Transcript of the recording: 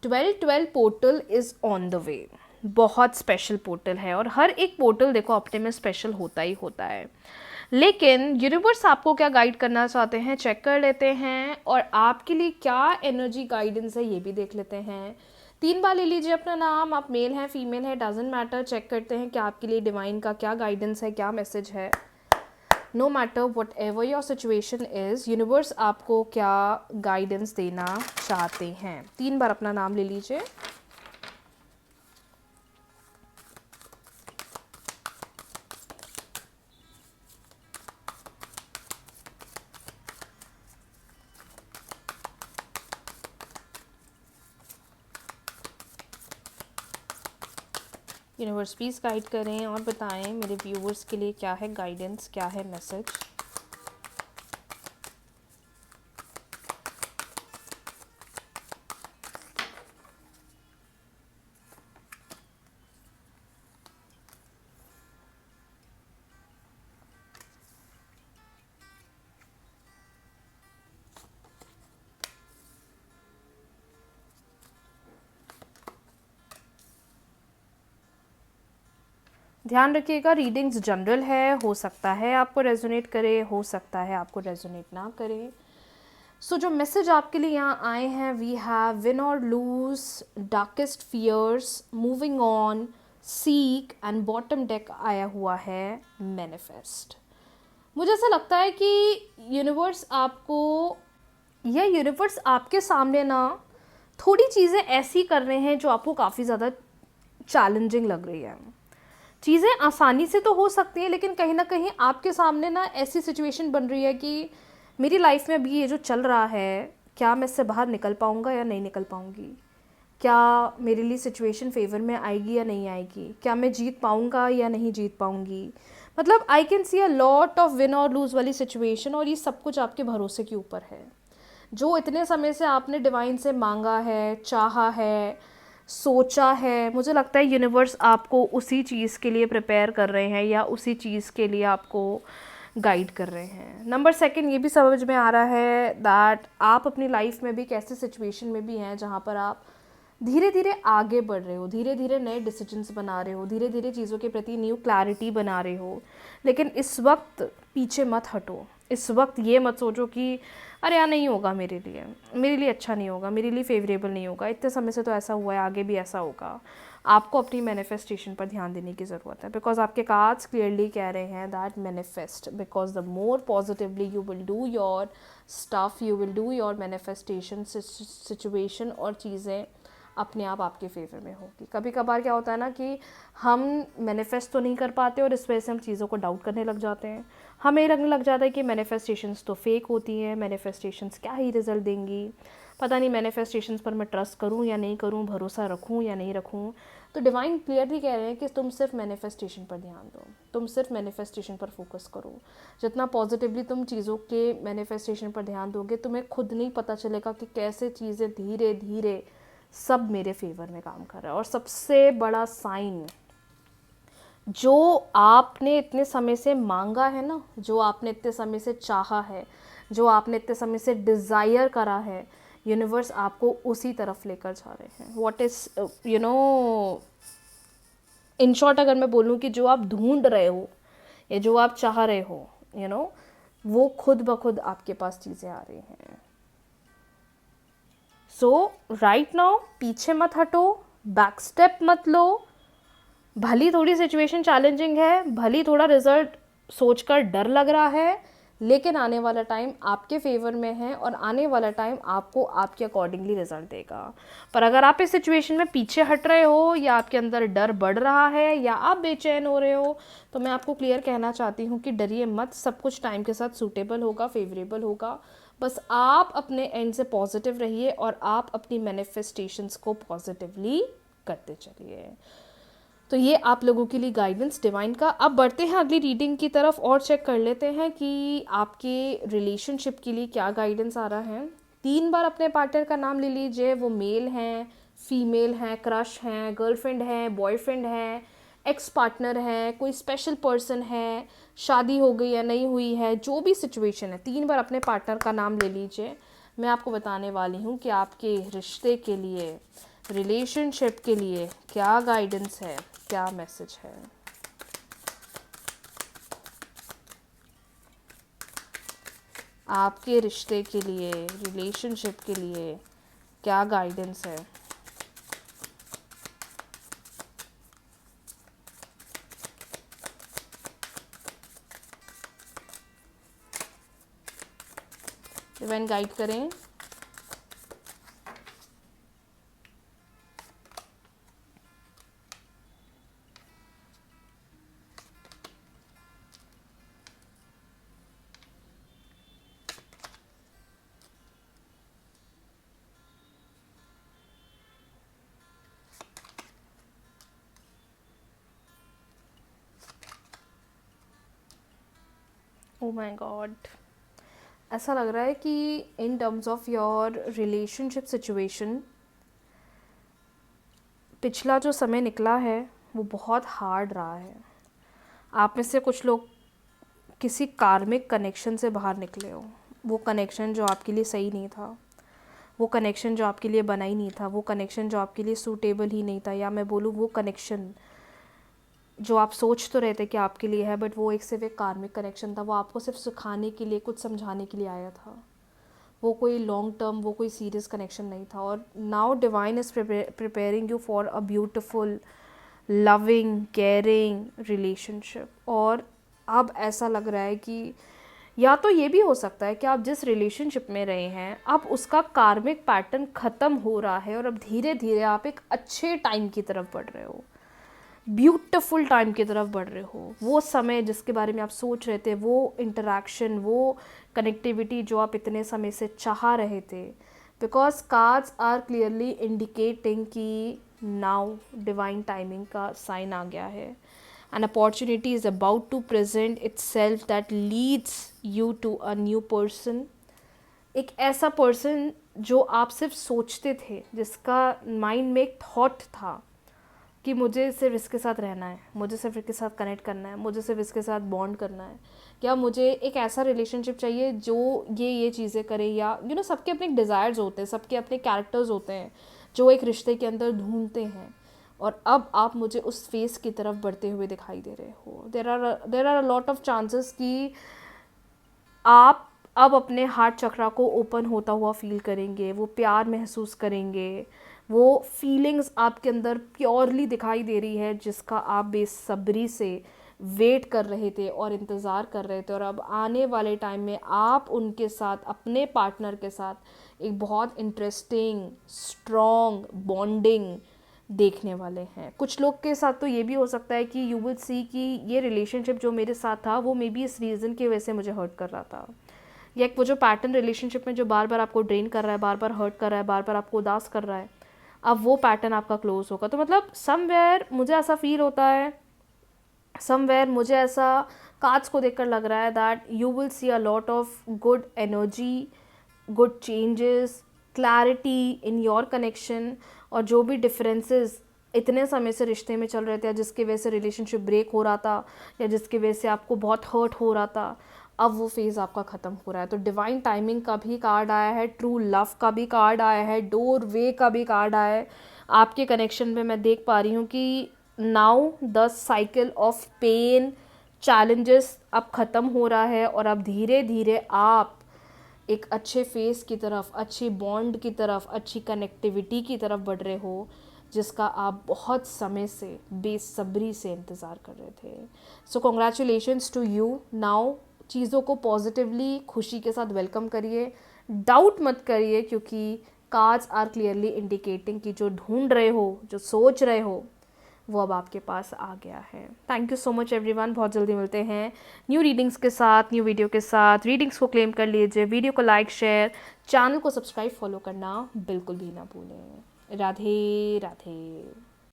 12-12 portal is on the way. बहुत special portal है और हर एक पोर्टल देखो अपने में स्पेशल होता ही होता है। लेकिन यूनिवर्स आपको क्या गाइड करना चाहते हैं चेक कर लेते हैं, और आपके लिए क्या एनर्जी गाइडेंस है ये भी देख लेते हैं। 3 बार ले लीजिए अपना नाम, आप मेल हैं फीमेल है डजेंट मैटर। चेक करते हैं कि आपके लिए डिवाइन का क्या गाइडेंस है, क्या मैसेज है। No matter whatever your situation is, universe आपको क्या गाइडेंस देना चाहते हैं। 3 बार अपना नाम ले लीजिए। यूनिवर्स प्लीज़ गाइड करें और बताएं मेरे व्यूवर्स के लिए क्या है गाइडेंस, क्या है मैसेज। ध्यान रखिएगा रीडिंग्स जनरल है, हो सकता है आपको रेजोनेट करे, हो सकता है आपको रेजोनेट ना करे। सो जो मैसेज आपके लिए यहाँ आए हैं, वी हैव विन और lose, darkest fears, moving on, seek, and bottom deck आया हुआ है मैनिफेस्ट। मुझे ऐसा लगता है कि यूनिवर्स आपके सामने ना थोड़ी चीज़ें ऐसी कर रहे हैं जो आपको काफ़ी ज़्यादा चैलेंजिंग लग रही है। चीज़ें आसानी से तो हो सकती हैं, लेकिन कहीं ना कहीं आपके सामने ना ऐसी सिचुएशन बन रही है कि मेरी लाइफ में अभी ये जो चल रहा है, क्या मैं इससे बाहर निकल पाऊँगा या नहीं निकल पाऊँगी, क्या मेरे लिए सिचुएशन फेवर में आएगी या नहीं आएगी, क्या मैं जीत पाऊँगा या नहीं जीत पाऊँगी। मतलब I can see a lot of win और लूज़ वाली सिचुएशन, और ये सब कुछ आपके भरोसे के ऊपर है। जो इतने समय से आपने डिवाइन से मांगा है, चाहा है, सोचा है, मुझे लगता है यूनिवर्स आपको उसी चीज़ के लिए प्रिपेयर कर रहे हैं या उसी चीज़ के लिए आपको गाइड कर रहे हैं। नंबर 2 ये भी समझ में आ रहा है दैट आप अपनी लाइफ में भी एक ऐसे सिचुएशन में भी हैं जहाँ पर आप धीरे धीरे आगे बढ़ रहे हो, धीरे धीरे नए डिसीजंस बना रहे हो, धीरे धीरे चीज़ों के प्रति न्यू क्लैरिटी बना रहे हो। लेकिन इस वक्त पीछे मत हटो। इस वक्त ये मत सोचो कि अरे यार नहीं होगा मेरे लिए अच्छा नहीं होगा, मेरे लिए फेवरेबल नहीं होगा, इतने समय से तो ऐसा हुआ है, आगे भी ऐसा होगा। आपको अपनी मैनिफेस्टेशन पर ध्यान देने की ज़रूरत है, बिकॉज आपके कार्ड्स क्लियरली कह रहे हैं that manifest, because the more positively you will do your stuff, you will do your manifestation, situation और चीज़ें अपने आप आपके फेवर में होगी। कभी कभार क्या होता है ना कि हम मैनिफेस्ट तो नहीं कर पाते और इस वजह से हम चीज़ों को डाउट करने लग जाते हैं। हमें लगने लग जाता है कि मैनिफेस्टेशंस तो फेक होती हैं, मैनिफेस्टेशंस क्या ही रिजल्ट देंगी, पता नहीं मैनिफेस्टेशंस पर मैं ट्रस्ट करूं या नहीं करूं, भरोसा रखूं या नहीं रखूं। तो डिवाइन क्लियरली कह रहे हैं कि तुम सिर्फ मैनिफेस्टेशन पर ध्यान दो, तुम सिर्फ मैनिफेस्टेशन पर फोकस करो। जितना पॉजिटिवली तुम चीज़ों के मैनिफेस्टेशन पर ध्यान दोगे, तुम्हें खुद नहीं पता चलेगा कि कैसे चीज़ें धीरे धीरे सब मेरे फेवर में काम कर रहा है। और सबसे बड़ा साइन जो आपने इतने समय से मांगा है ना, जो आपने इतने समय से चाहा है, जो आपने इतने समय से डिज़ायर करा है, यूनिवर्स आपको उसी तरफ लेकर जा रहे हैं। व्हाट इज़ इन शॉर्ट अगर मैं बोलूँ कि जो आप ढूंढ रहे हो या जो आप चाह रहे हो, वो खुद ब खुद आपके पास चीज़ें आ रही हैं। सो राइट नाउ पीछे मत हटो, बैक स्टेप मत लो। भली थोड़ी सिचुएशन चैलेंजिंग है, भली थोड़ा रिजल्ट सोचकर डर लग रहा है, लेकिन आने वाला टाइम आपके फेवर में है और आने वाला टाइम आपको आपके अकॉर्डिंगली रिजल्ट देगा। पर अगर आप इस सिचुएशन में पीछे हट रहे हो या आपके अंदर डर बढ़ रहा है या आप बेचैन हो रहे हो, तो मैं आपको क्लियर कहना चाहती हूँ कि डरिए मत, सब कुछ टाइम के साथ सूटेबल होगा, फेवरेबल होगा। बस आप अपने एंड से पॉजिटिव रहिए और आप अपनी मैनिफेस्टेशंस को पॉजिटिवली करते चलिए। तो ये आप लोगों के लिए गाइडेंस डिवाइन का। अब बढ़ते हैं अगली रीडिंग की तरफ और चेक कर लेते हैं कि आपके रिलेशनशिप के लिए क्या गाइडेंस आ रहा है। 3 बार अपने पार्टनर का नाम ले लीजिए। वो मेल हैं, फीमेल हैं, क्रश हैं, गर्लफ्रेंड हैं, बॉयफ्रेंड हैं, एक्स पार्टनर है, कोई स्पेशल पर्सन है, शादी हो गई या नहीं हुई है, जो भी सिचुएशन है 3 बार अपने पार्टनर का नाम ले लीजिए। मैं आपको बताने वाली हूँ कि आपके रिश्ते के लिए रिलेशनशिप के लिए क्या गाइडेंस है, क्या मैसेज है? आपके रिश्ते के लिए, रिलेशनशिप के लिए क्या गाइडेंस है? डिवाइन गाइड करें। ओ माय गॉड, ऐसा लग रहा है कि in terms of your relationship situation पिछला जो समय निकला है वो बहुत हार्ड रहा है। आप में से कुछ लोग किसी कार्मिक कनेक्शन से बाहर निकले हो। वो कनेक्शन जो आपके लिए सही नहीं था, वो कनेक्शन जो आपके लिए बना ही नहीं था, वो कनेक्शन जो आपके लिए सूटेबल ही नहीं था, या मैं बोलूँ वो कनेक्शन जो आप सोच तो रहे थे कि आपके लिए है, बट वो सिर्फ एक कार्मिक कनेक्शन था। वो आपको सिर्फ सिखाने के लिए, कुछ समझाने के लिए आया था। वो कोई लॉन्ग टर्म, वो कोई सीरियस कनेक्शन नहीं था। और now divine is preparing you for a beautiful, loving, caring relationship. और अब ऐसा लग रहा है कि या तो ये भी हो सकता है कि आप जिस रिलेशनशिप में रहे हैं, अब उसका कार्मिक पैटर्न ख़त्म हो रहा है और अब धीरे धीरे आप एक अच्छे टाइम की तरफ बढ़ रहे हो, ब्यूटीफुल टाइम की तरफ बढ़ रहे हो। वो समय जिसके बारे में आप सोच रहे थे, वो इंटरेक्शन, वो कनेक्टिविटी जो आप इतने समय से चाह रहे थे, because cards are clearly indicating कि नाउ डिवाइन टाइमिंग का साइन आ गया है। An opportunity is about to present itself that leads you to a new person. एक ऐसा पर्सन जो आप सिर्फ सोचते थे, जिसका माइंड में एक थॉट था कि मुझे सिर्फ इसके साथ रहना है, मुझे सिर्फ इसके साथ कनेक्ट करना है, मुझे सिर्फ इसके साथ बॉन्ड करना है, या मुझे एक ऐसा रिलेशनशिप चाहिए जो ये चीज़ें करे, या सबके अपने डिज़ायर्स होते हैं, सबके अपने कैरेक्टर्स होते हैं जो एक रिश्ते के अंदर ढूंढते हैं। और अब आप मुझे उस फेस की तरफ बढ़ते हुए दिखाई दे रहे हो। There are a lot of chances कि आप अब अपने हार्ट चक्रा को ओपन होता हुआ फील करेंगे, वो प्यार महसूस करेंगे, वो फीलिंग्स आपके अंदर प्योरली दिखाई दे रही है जिसका आप बेसब्री से वेट कर रहे थे और इंतज़ार कर रहे थे। और अब आने वाले टाइम में आप उनके साथ, अपने पार्टनर के साथ एक बहुत इंटरेस्टिंग, स्ट्रॉन्ग बॉन्डिंग देखने वाले हैं। कुछ लोग के साथ तो ये भी हो सकता है कि यू विल सी कि ये रिलेशनशिप जो मेरे साथ था वो मे बी इस रीज़न की वजह से मुझे हर्ट कर रहा था, या वो जो पैटर्न रिलेशनशिप में जो बार बार आपको ड्रेन कर रहा है, बार बार हर्ट कर रहा है, बार बार आपको उदास कर रहा है, अब वो पैटर्न आपका क्लोज होगा। तो मतलब समवेयर मुझे ऐसा फील होता है, समवेयर मुझे ऐसा कार्ड्स को देखकर लग रहा है that you will see a lot of good energy, good changes, clarity in your connection. और जो भी डिफरेंसेस इतने समय से रिश्ते में चल रहे थे, या जिसकी वजह से रिलेशनशिप ब्रेक हो रहा था, या जिसकी वजह से आपको बहुत हर्ट हो रहा था, अब वो फेज़ आपका ख़त्म हो रहा है। तो डिवाइन टाइमिंग का भी कार्ड आया है, ट्रू लव का भी कार्ड आया है, डोर वे का भी कार्ड आया है। आपके कनेक्शन में मैं देख पा रही हूँ कि now the cycle of pain, challenges अब ख़त्म हो रहा है, और अब धीरे धीरे आप एक अच्छे फेस की तरफ, अच्छी बॉन्ड की तरफ, अच्छी कनेक्टिविटी की तरफ बढ़ रहे हो, जिसका आप बहुत समय से बेसब्री से इंतज़ार कर रहे थे। So congratulations to you. Now चीज़ों को पॉजिटिवली, खुशी के साथ वेलकम करिए, डाउट मत करिए, क्योंकि कार्ड्स आर क्लियरली इंडिकेटिंग कि जो ढूंढ रहे हो, जो सोच रहे हो, वो अब आपके पास आ गया है। Thank you so much everyone. बहुत जल्दी मिलते हैं न्यू रीडिंग्स के साथ, न्यू वीडियो के साथ। रीडिंग्स को क्लेम कर लीजिए, वीडियो को लाइक, शेयर, चैनल को सब्सक्राइब, फॉलो करना बिल्कुल भी ना भूलें। राधे राधे।